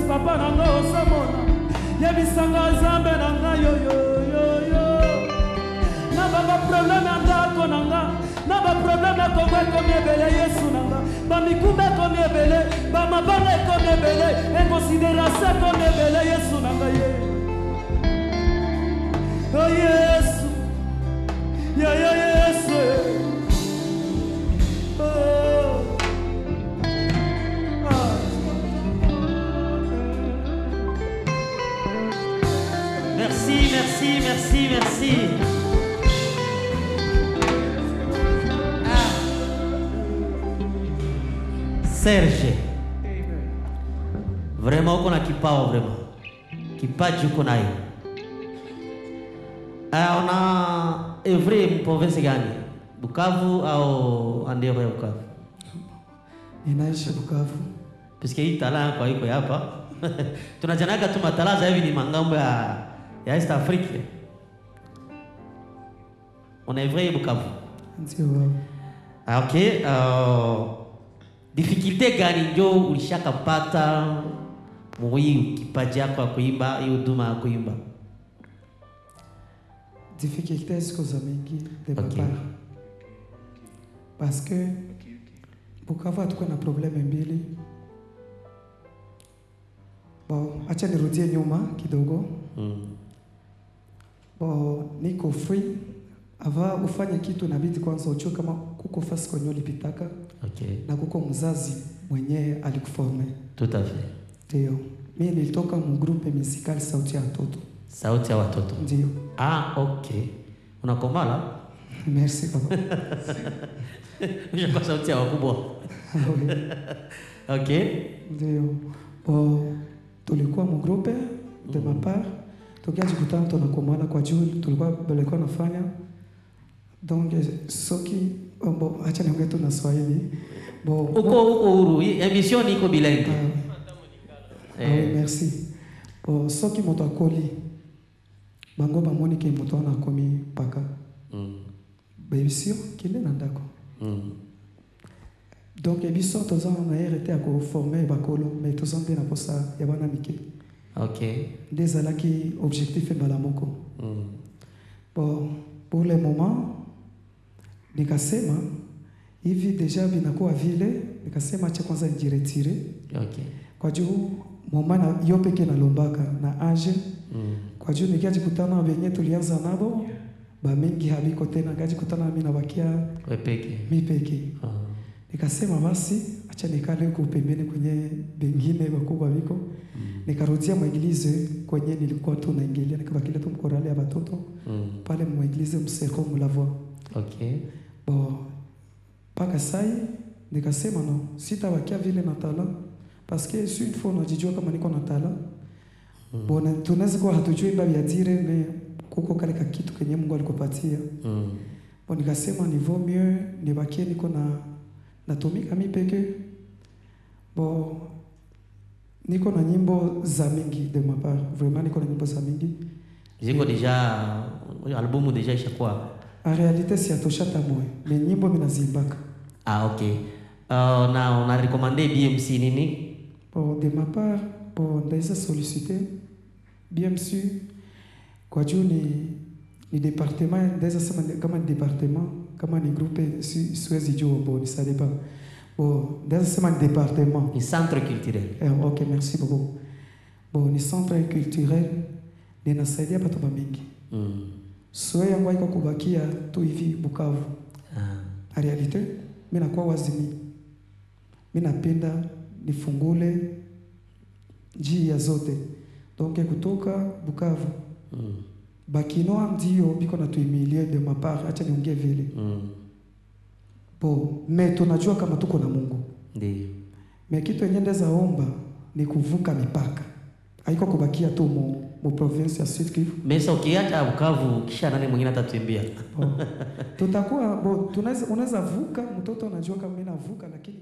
Papa nanga osamona, yebisanga zambe nanga yo yo yo yo. problème ndako nanga na ba problème kongo comme ebele Yesu nanga ba mikube comme ebele ba mabanga comme ebele inconsidération comme ebele Yesu nanga ye oh Yesu ya Yesu oh merci merci merci merci Serge, vraiment uko na kipawa vraiment. Kipaji uko nayo. Ona every province gani? Bukavu au andero ya Bukavu? Ninaishi Bukavu. Puisque hii talent kwa iko hapa. Tunajanaga tu matalaza hivi ni mangambo ya East Africa. On est vrai Bukavu. Ndio. Okay, difficulté gani ndio ulishakapata mwi kipaji yako kuimba hiyo huduma ya kuimba? Difficulté ziko za mingi de papa. Parce que Bukavu tuko na problème mbili. Bon, acha nirudie nyuma kidogo. Bon, niko free. Ava ufanye kitu inabidi kwanza uchoe kama kuko fasi kwenye ulipitaka. Okay. Na kuko mzazi mwenyewe alikuforme. Tout à fait. Ndio. Mimi nilitoka mu groupe musical Sauti ya Watoto. Sauti ya Watoto. Ndio. Ah, okay. Unakomala? Merci papa. Unajua sauti ya wakubwa. Okay. Ndio. Tulikuwa mu groupe de ma part. Tukajikutana tunakomala kwa juu tulikuwa nafanya. Donc soki bon acha niongee tu na Swahili. Bon uko huru émission iko bilingue. Merci. Bon soki moto akoli bango bamoni ke moto na komi paka. Béisio kile na ndako. Donc ebiso toza na hérité à former bakolo mais toza na posa ya bana mike. Okay. Désolé objectif est balamoko. Bon pour le moment nikasema hivi deja binakuwa vile nikasema acha kwanza nijiretire. Okay. Kwa juu mama yo peke na lombaka na age. Kwa juu nikajikutana wenye tulianza nabo ba mingi habiko tena nikajikutana mimi na bakia wewe peke. Mimi peke. Nikasema basi acha nikale huko pembeni kwenye bengine bakubwa biko. Nikarudia mweglize kwenye nilikuwa tu naingilia nikabakile tu mkorali ya watoto. Pale mweglize mseko mlavwa. Okay. Bon paka sai nikasema no sitabakia vile na tala parce que si une fois unajijua kama niko na tala. Bon tunaweza kwa hatujui babi ya dire mais kuko kale ka kitu kenye Mungu alikupatia. Bon nikasema ni vaut mieux nibakie niko na natumika mimi peke. Bon niko na nyimbo za mingi de ma part. Vraiment niko na nyimbo za mingi. Ziko déjà albumu déjà ishakuwa. En réalité si atoshata moyo. Mais nyimbo minazimbaka. Ah okay. Na on a recommandé BMC nini? Bon de ma part, bon ndaisa solliciter BMC kwa juu ni département ndaisa sema kama ni département kama ni groupe siwezi jua bon ça dépend. Bon ndaisa sema ni département. Ni centre culturel. OK, merci beaucoup. Bon ni centre culturel ninasaidia watu mingi. Soya yangu iko kubakia tu hivi Bukavu. En réalité, mimi nakuwa wazimi. Mimi napenda nifungule njia zote. Donc kutoka Bukavu. Bakinoa ndio biko na tuimilie de ma part acha niongee vile. Bon, mais tunajua kama tuko na Mungu. Ndio. Mais kitu yenye ndeza omba ni kuvuka mipaka. Haiko kubakia tu mu province ya Sud Kivu. Mesa ukiacha Bukavu kisha nani mwingine atatuimbia? Tutakuwa unaweza vuka mtoto anajua kama mimi navuka lakini